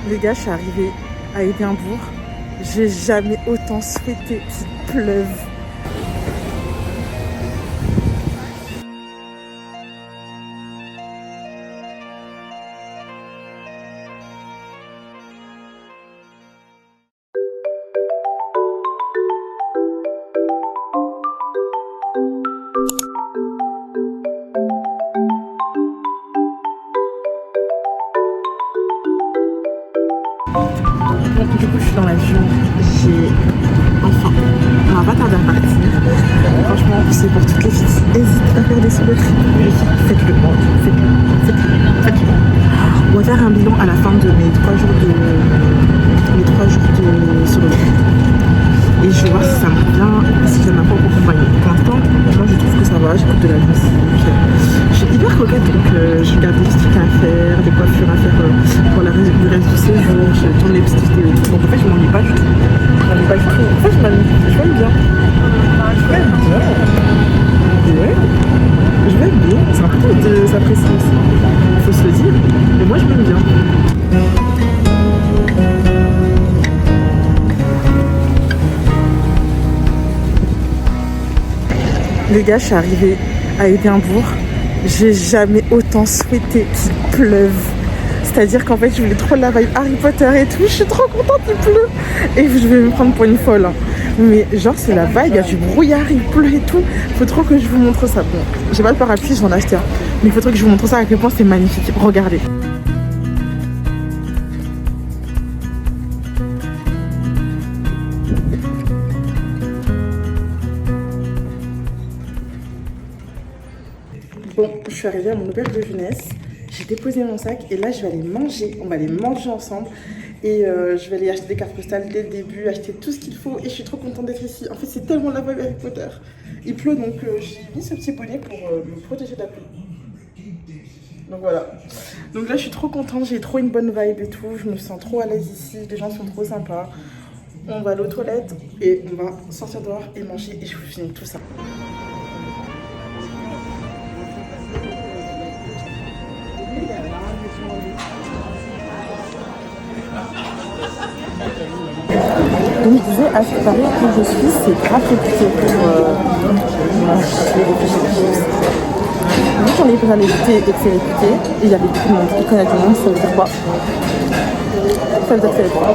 Les gars, je suis arrivée à Édimbourg. J'ai jamais autant souhaité qu'il pleuve. Bon, du coup, je suis dans l'avion. Enfin, on va pas tarder à partir. Franchement, c'est pour toutes les filles. Hésite à faire des solo trips. Faites-le. On va faire un bilan à la fin de mes 3 jours de solo trip. Et je vais voir si ça me revient, si ça m'a pas beaucoup accompagné. Pour l'instant, moi je trouve que ça va, j'écoute de la musique. Je suis hyper coquette, donc je regarde des petits trucs à faire, des coiffures à faire pour le reste du séjour, je tourne les petites vidéos et tout. Donc en fait, je m'ennuie pas du tout. En fait, je m'aime bien. Ouais. Je m'aime bien. C'est important de s'apprécier aussi. Il faut se le dire. Mais moi, je m'aime bien. Les gars, je suis arrivée à Édimbourg. J'ai jamais autant souhaité qu'il pleuve. C'est-à-dire qu'en fait, je voulais trop la vibe Harry Potter et tout. Je suis trop contente qu'il pleut. Et je vais me prendre pour une folle. Hein. Mais genre, c'est la vibe. Il y a du brouillard, il pleut et tout. Faut trop que je vous montre ça. Bon, j'ai pas le parapluie, je vais en acheter un. Mais il faut trop que je vous montre ça à quel point c'est magnifique. Regardez. Bon, je suis arrivée à mon auberge de jeunesse, j'ai déposé mon sac et là je vais aller manger, on va aller manger ensemble et je vais aller acheter des cartes postales dès le début, acheter tout ce qu'il faut et je suis trop contente d'être ici. En fait c'est tellement la vibe Harry Potter. Il pleut donc j'ai mis ce petit bonnet pour me protéger de la pluie. Donc voilà. Donc là je suis trop contente, j'ai trop une bonne vibe et tout, je me sens trop à l'aise ici, les gens sont trop sympas. On va aller aux toilettes et on va sortir dehors et manger et je vous filme tout ça. Donc je disais, à ce qui paraît, où je suis, c'est grave réputé pour manger des chips. Vu qu'on est pris à l'écouter et que c'est réputé, et il y avait beaucoup de monde qui connaît du monde, ça veut dire quoi? Ça veut dire que c'est réputé.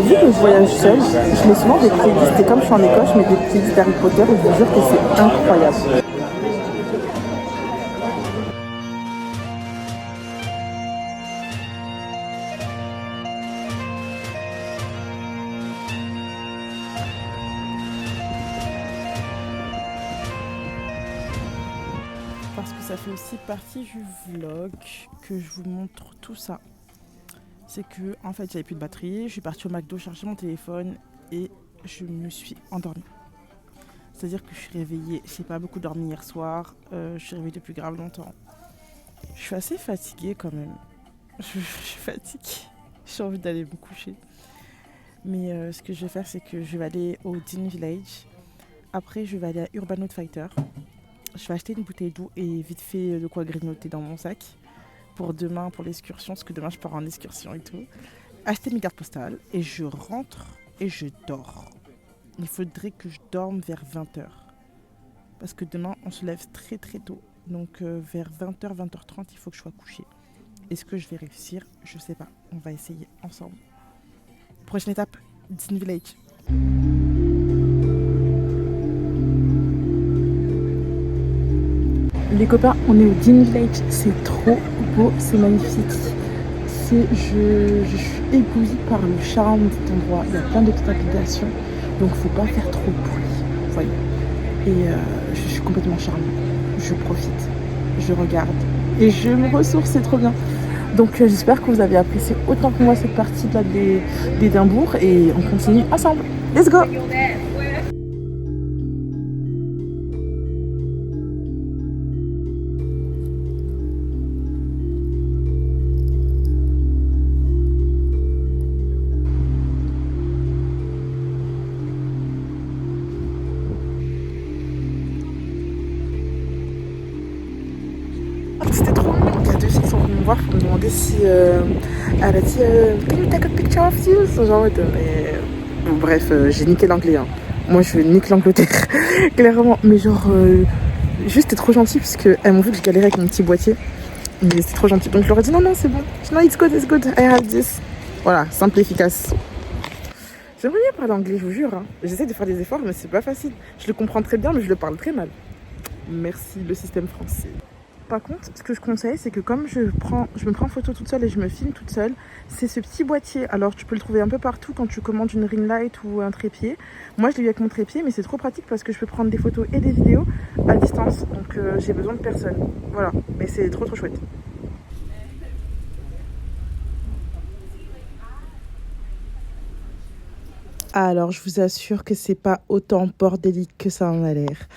Vu que je voyage seule, je mets souvent des playlists, et comme je suis en Écosse, je mets des playlists d'Harry Potter et je vous jure que c'est incroyable. Parce que ça fait aussi partie du vlog que je vous montre tout ça. C'est que en fait j'avais plus de batterie, je suis partie au McDo chercher mon téléphone et je me suis endormie. C'est-à-dire que je suis réveillée, j'ai pas beaucoup dormi hier soir, je suis réveillée depuis grave longtemps. Je suis assez fatiguée quand même. Je suis fatiguée, j'ai envie d'aller me coucher. Mais ce que je vais faire, c'est que je vais aller au Dean Village. Après je vais aller à Urban Outfitter. Je vais acheter une bouteille d'eau et vite fait de quoi grignoter dans mon sac pour demain, pour l'excursion, parce que demain je pars en excursion et tout. Acheter mes cartes postales et je rentre et je dors. Il faudrait que je dorme vers 20h. Parce que demain on se lève très très tôt. Donc vers 20h, 20h30, il faut que je sois couchée. Est-ce que je vais réussir? Je sais pas. On va essayer ensemble. Prochaine étape, Dean Village. Les copains, on est au Dean Village, c'est trop beau, c'est magnifique. Je suis éblouie par le charme de cet endroit. Il y a plein de petites habitations, donc faut pas faire trop de bruit, vous voyez. Et je suis complètement charmée. Je profite, je regarde et je me ressource, c'est trop bien. Donc j'espère que vous avez apprécié autant que moi cette partie là d'Édimbourg et on continue ensemble. Let's go! C'était trop long, il y a deux filles qui sont venues me voir pour me demander si elle a dit Can you take a picture of you? Genre, mais... Bon, bref, j'ai niqué l'anglais. Hein. Moi, je nique l'Angleterre, clairement. Mais genre, juste, c'était trop gentil parce qu'elles m'ont vu que je galérais avec mon petit boîtier. Mais c'est trop gentil. Donc, je leur ai dit non, non, c'est bon. Non, it's good, I have this. Voilà, simple et efficace. J'aimerais bien parler anglais, je vous jure. Hein. J'essaie de faire des efforts, mais c'est pas facile. Je le comprends très bien, mais je le parle très mal. Merci, le système français. Par contre, ce que je conseille, c'est que comme je me prends en photo toute seule et je me filme toute seule, c'est ce petit boîtier. Alors, tu peux le trouver un peu partout quand tu commandes une ring light ou un trépied. Moi, je l'ai eu avec mon trépied, mais c'est trop pratique parce que je peux prendre des photos et des vidéos à distance. Donc, j'ai besoin de personne. Voilà, mais c'est trop trop chouette. Alors, je vous assure que c'est pas autant bordélique que ça en a l'air.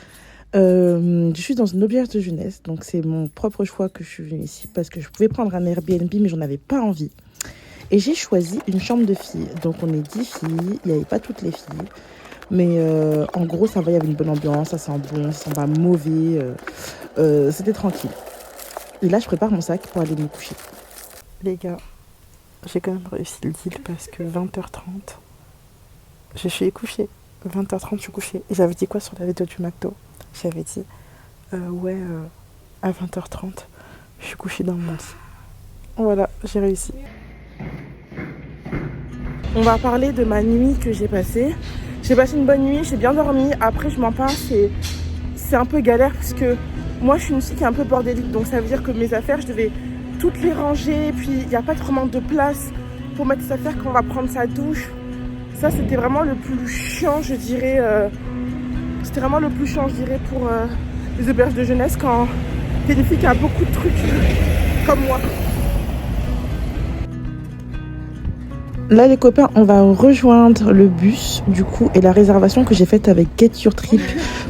Je suis dans une auberge de jeunesse, donc c'est mon propre choix que je suis venue ici parce que je pouvais prendre un Airbnb, mais j'en avais pas envie. Et j'ai choisi une chambre de filles. Donc on est 10 filles, il n'y avait pas toutes les filles. Mais en gros, ça va, il y avait une bonne ambiance, ça sent bon, ça sent pas mauvais. C'était tranquille. Et là, je prépare mon sac pour aller me coucher. Les gars, j'ai quand même réussi le deal parce que 20h30, je suis couchée. 20h30, je suis couchée. Et j'avais dit quoi sur la vidéo du McDo? J'avais dit, à 20h30, je suis couchée dans mon lit. Voilà, j'ai réussi. On va parler de ma nuit que j'ai passée. J'ai passé une bonne nuit, j'ai bien dormi. Après, je m'en parle, c'est un peu galère parce que moi, je suis une fille qui est un peu bordélique. Donc, ça veut dire que mes affaires, je devais toutes les ranger. Puis, il n'y a pas vraiment de place pour mettre ses affaires quand on va prendre sa douche. Ça, c'était vraiment le plus chiant, je dirais. C'était vraiment le plus chiant, je dirais, pour les auberges de jeunesse quand t'es une fille qui a beaucoup de trucs comme moi. Là, les copains, on va rejoindre le bus, du coup, et la réservation que j'ai faite avec Get Your Trip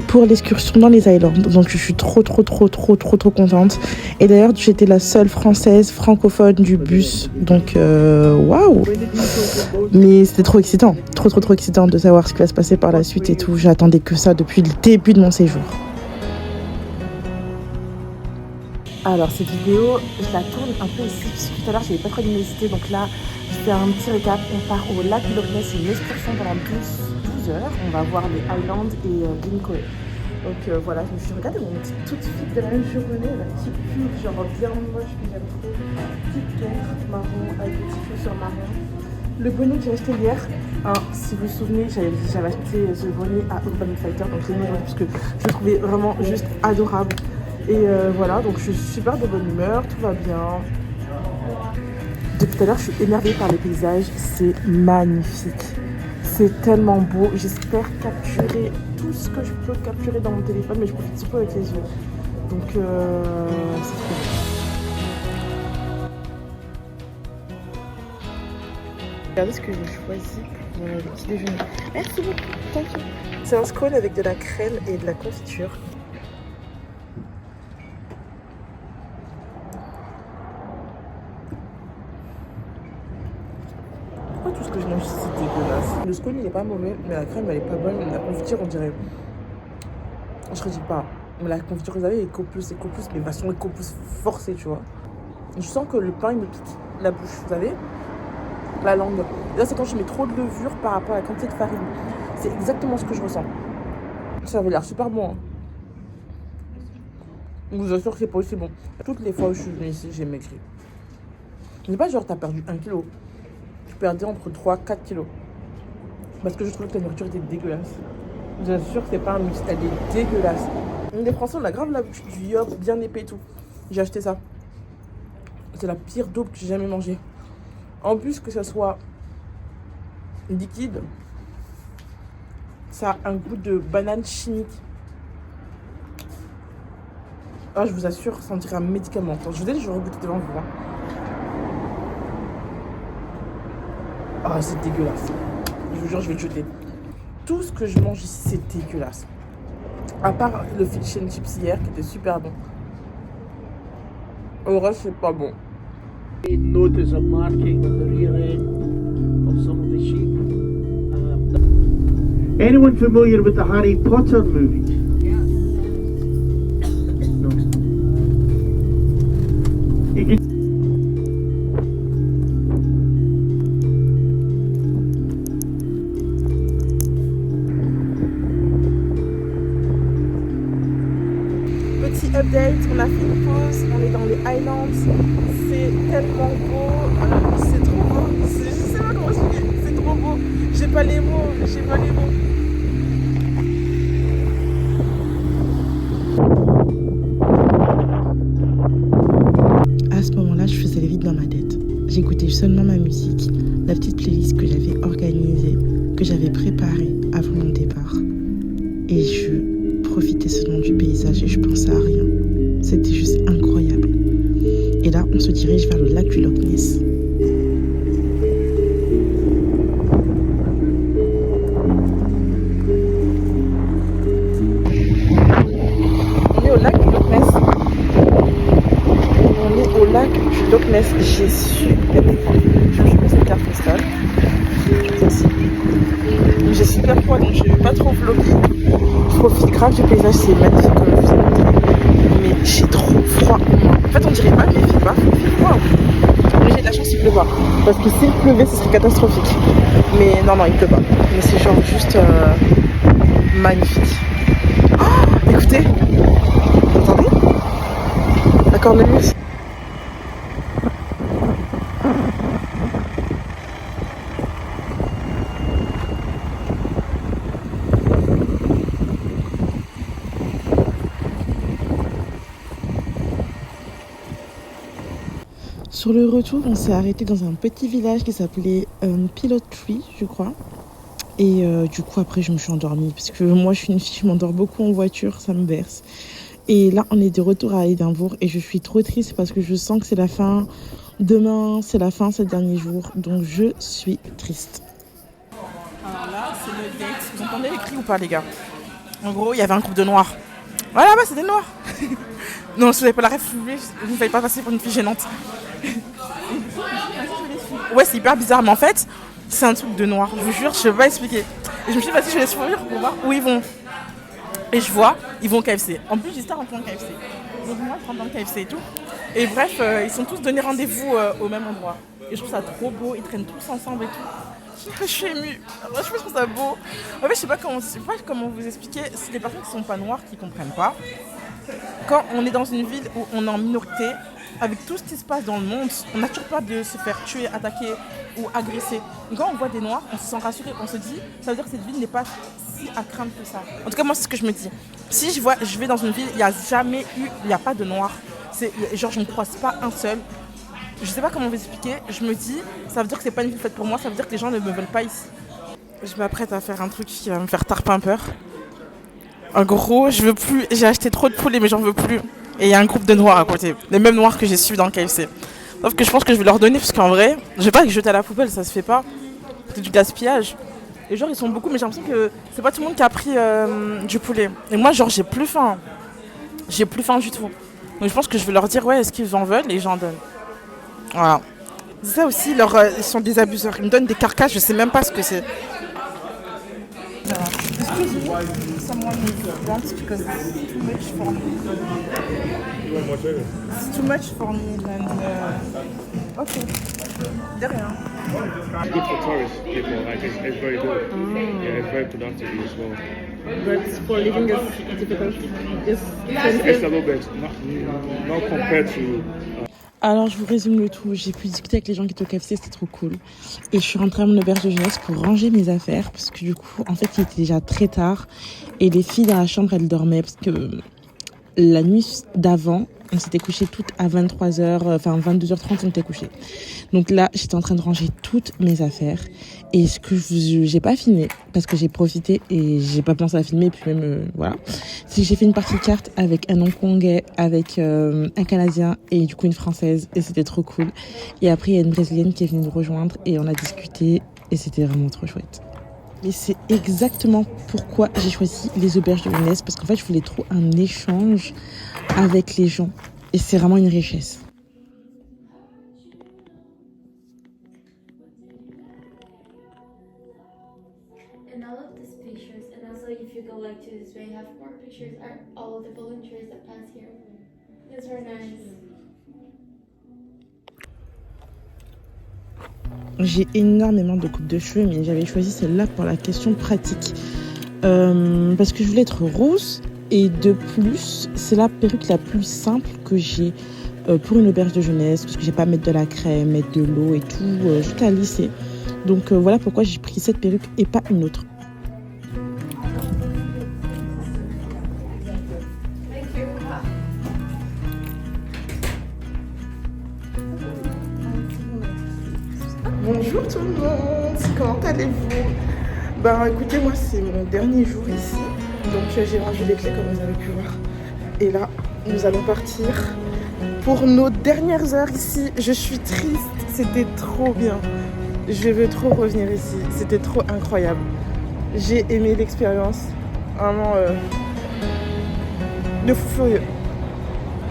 pour l'excursion dans les Highlands. Donc, je suis trop contente. Et d'ailleurs, j'étais la seule française francophone du bus. Donc, waouh! Mais c'était trop excitant. Trop excitant de savoir ce qui va se passer par la suite et tout. J'attendais que ça depuis le début de mon séjour. Alors, cette vidéo, je la tourne un peu ici, parce que tout à l'heure, j'avais pas trop d'humidité. Donc là, je fais un petit récap. On part au lac Loch Ness, c'est une excursion pendant 12 heures. On va voir les Highlands et Glencoe. Donc voilà, je me suis regardée mon petit toute fille de la même journée, la petite pull, genre bien moche, mais j'aime trop. Petite tour marron avec des petits chaussures marron. Le bonnet que j'ai acheté hier, hein, si vous vous souvenez, j'avais acheté ce bonnet à Urban Fighter, donc je l'ai mis parce que je le trouvais vraiment juste adorable. Et voilà, donc je suis super de bonne humeur, tout va bien. Depuis tout à l'heure, je suis énervée par les paysages, c'est magnifique. C'est tellement beau, j'espère capturer tout ce que je peux capturer dans mon téléphone, mais je profite surtout avec les yeux. Donc c'est trop bien. Regardez ce que j'ai choisi pour le petit déjeuner. Merci beaucoup, thank you. C'est un scone avec de la crème et de la confiture. Tout ce que je mange ici, c'est dégueulasse. Le scone, il est pas mauvais, mais la crème, elle est pas bonne. La confiture, on dirait... Je ne dis pas. Mais la confiture, vous savez, éco-plus, mais façon éco-plus forcée, tu vois. Je sens que le pain, il me pique la bouche, vous savez, la langue. Et là, c'est quand je mets trop de levure par rapport à la quantité de farine. C'est exactement ce que je ressens. Ça avait l'air super bon. Hein. Je vous assure que c'est pas aussi bon. Toutes les fois où je suis venue ici, j'ai maigri. C'est pas genre, t'as perdu 1 kilo. Perdais entre 3-4 kilos. Parce que je trouvais que la nourriture était dégueulasse. Je vous assure que c'est pas un mix, elle est dégueulasse. Les Français, on a grave l'habitude du yop bien épais et tout. J'ai acheté ça. C'est la pire daube que j'ai jamais mangée. En plus que ça soit liquide, ça a un goût de banane chimique. Ah, je vous assure, ça en dirait un médicament. Attends, je vous ai dit, je vais regoûter devant vous. Hein. Ah, c'est dégueulasse. Je vous jure, je vais le jeter. Tout ce que je mange ici, c'est dégueulasse. À part le fish and chips hier, qui était super bon. Au reste, c'est pas bon. Notice a marking on the rear end of some of the sheep. Anyone familiar with the Harry Potter movies? Yes. No. You can date, on a fait une pause, on est dans les Highlands, c'est tellement beau, c'est trop beau, je sais pas comment expliquer, c'est trop beau, j'ai pas les mots. À ce moment-là, je faisais le vide dans ma tête. J'écoutais seulement ma musique, la petite playlist que j'avais organisée, que j'avais préparée avant mon départ. Et je profitais seulement du paysage et je pensais à rien. C'était juste incroyable. Et là, on se dirige vers le lac du Loch Ness. On est au lac du Loch Ness. On est au lac du Loch Ness. J'ai super froid. Je me suis mis cette carte postale. J'ai super froid, donc je ne vais pas trop vlogger. Je profite grave du paysage, c'est magnifique comme je vous ai montré. Mais j'ai trop froid. En fait, on dirait pas qu'il fait pas, il fait froid. Mais j'ai de la chance, il pleut pas. Parce que s'il pleuvait, ce serait catastrophique. Mais non, il pleut pas. Mais c'est genre juste magnifique. Oh, écoutez, vous entendez la cornemuse. Sur le retour, on s'est arrêté dans un petit village qui s'appelait Pilot Tree, je crois. Et du coup, après, je me suis endormie. Parce que moi, je suis une fille, je m'endors beaucoup en voiture, ça me berce. Et là, on est de retour à Édimbourg. Et je suis trop triste parce que je sens que c'est la fin. Demain, c'est la fin, c'est le dernier jour. Donc, je suis triste. Alors là, c'est le date. Vous entendez les cris ou pas, les gars? En gros, il y avait un groupe de noirs. Voilà, bah, c'est des noirs. Non, si vous n'avez pas la ref, vous ne fallait pas passer pour une fille gênante. Ouais, c'est hyper bizarre, mais en fait, c'est un truc de noir. Je vous jure, je ne peux pas expliquer. Et je me suis dit, vas-y, je vais les suivre pour voir où ils vont. Et je vois, ils vont au KFC. En plus, j'espère rentrer en KFC. Donc moi, je rentre dans le KFC et tout. Et bref, ils sont tous donnés rendez-vous au même endroit. Et je trouve ça trop beau. Ils traînent tous ensemble et tout. Je suis émue. Moi, je trouve ça beau. En fait, je sais pas comment vous expliquer. C'est les personnes qui sont pas noires qui comprennent pas. Quand on est dans une ville où on est en minorité, avec tout ce qui se passe dans le monde, on n'a toujours peur de se faire tuer, attaquer ou agresser. Donc quand on voit des noirs, on se sent rassuré, on se dit, ça veut dire que cette ville n'est pas si à craindre que ça. En tout cas, moi, c'est ce que je me dis. Si je vais dans une ville, il n'y a pas de noirs. Genre, je ne croise pas un seul. Je sais pas comment vous expliquer. Je me dis, ça veut dire que c'est pas une ville faite pour moi, ça veut dire que les gens ne me veulent pas ici. Je m'apprête à faire un truc qui va me faire tarpin-peur. En gros, je veux plus. J'ai acheté trop de poulets, mais j'en veux plus. Et il y a un groupe de noirs à côté. Les mêmes noirs que j'ai suivis dans le KFC. Sauf que je pense que je vais leur donner, parce qu'en vrai, je vais pas les jeter à la poubelle, ça se fait pas. C'est du gaspillage. Et genre, ils sont beaucoup, mais j'ai l'impression que c'est pas tout le monde qui a pris du poulet. Et moi, genre, j'ai plus faim. J'ai plus faim du tout. Donc je pense que je vais leur dire, ouais, est-ce qu'ils en veulent, et j'en donne. Voilà. C'est ça aussi, ils sont des abuseurs. Ils me donnent des carcasses, je sais même pas ce que c'est. Excuse me, someone wants because it's too much for me. It's too much for me, and okay. De rien. It's good for tourist people, like it's very good. Yeah, it's very productive as well. But for living is difficult. It's It's a little bit, not compared to... Alors, je vous résume le tout. J'ai pu discuter avec les gens qui étaient au KFC, c'était trop cool. Et je suis rentrée à mon auberge de jeunesse pour ranger mes affaires. Parce que du coup, en fait, il était déjà très tard. Et les filles dans la chambre, elles dormaient. Parce que la nuit d'avant, on s'était couchés toutes à 23h, enfin 22h30, on était couchés. Donc là, j'étais en train de ranger toutes mes affaires. Et ce que j'ai pas filmé, parce que j'ai profité et j'ai pas pensé à filmer, puis même, voilà. C'est que j'ai fait une partie de cartes avec un Hongkongais, avec un Canadien et du coup une Française. Et c'était trop cool. Et après, il y a une Brésilienne qui est venue nous rejoindre et on a discuté. Et c'était vraiment trop chouette. Et c'est exactement pourquoi j'ai choisi les auberges de jeunesse, parce qu'en fait, je voulais trop un échange avec les gens. Et c'est vraiment une richesse. And all of these pictures, and also if you go like to this way, have more pictures are all of the volunteers that pass here. It's very nice. J'ai énormément de coupes de cheveux, mais j'avais choisi celle-là pour la question pratique. Parce que je voulais être rousse, Et de plus, c'est la perruque la plus simple que j'ai pour une auberge de jeunesse, parce que j'ai pas à mettre de la crème, mettre de l'eau et tout, juste à lisser. Donc voilà pourquoi j'ai pris cette perruque et pas une autre. Bonjour tout le monde, comment allez-vous? Ben écoutez, moi c'est mon dernier jour ici, donc j'ai rendu les clés comme vous avez pu voir. Et là, nous allons partir pour nos dernières heures ici. Je suis triste, c'était trop bien. Je veux trop revenir ici, c'était trop incroyable. J'ai aimé l'expérience, vraiment de fou furieux.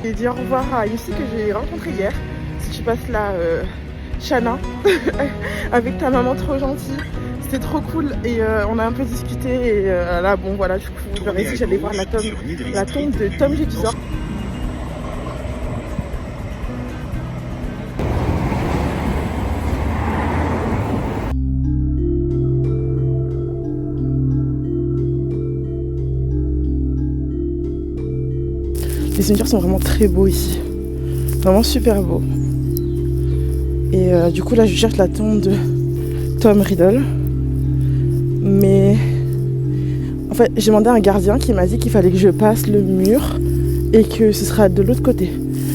J'ai dit au revoir à Lucie que j'ai rencontrée hier. Si tu passes là, Shana, avec ta maman trop gentille. C'était trop cool et on a un peu discuté et là bon voilà, du coup j'aurais dit j'allais voir la tombe de Tom Jedusor. Les cimetières sont vraiment très beaux ici, vraiment super beaux. Et du coup là je cherche la tombe de Tom Riddle. Mais en fait j'ai demandé à un gardien qui m'a dit qu'il fallait que je passe le mur et que ce sera de l'autre côté.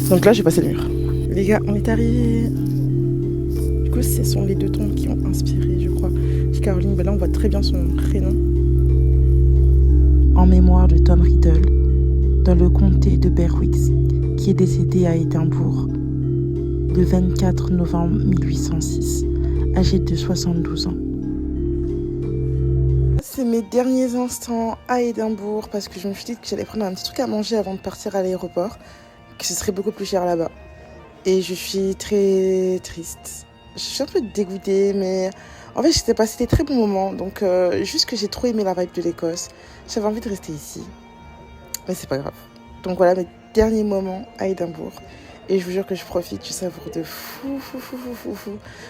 Donc là j'ai passé le mur. Les gars, on est arrivés. Du coup ce sont les deux tombes qui ont inspiré, je crois, Caroline. Ben là on voit très bien son prénom. En mémoire de Tom Riddle, dans le comté de Berwick, qui est décédé à Édimbourg le 24 novembre 1806, âgé de 72 ans. C'est mes derniers instants à Édimbourg parce que je me suis dit que j'allais prendre un petit truc à manger avant de partir à l'aéroport, que ce serait beaucoup plus cher là-bas. Et je suis très triste. Je suis un peu dégoûtée, mais en fait c'était passé des très bons moments. Donc juste que j'ai trop aimé la vibe de l'Écosse. J'avais envie de rester ici. Mais c'est pas grave. Donc voilà mes derniers moments à Édimbourg. Et je vous jure que je profite, je savoure de fou.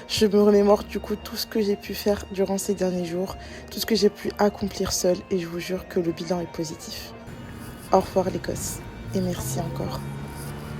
Je me remémore du coup tout ce que j'ai pu faire durant ces derniers jours, tout ce que j'ai pu accomplir seule, et je vous jure que le bilan est positif. Au revoir l'Écosse, et merci encore.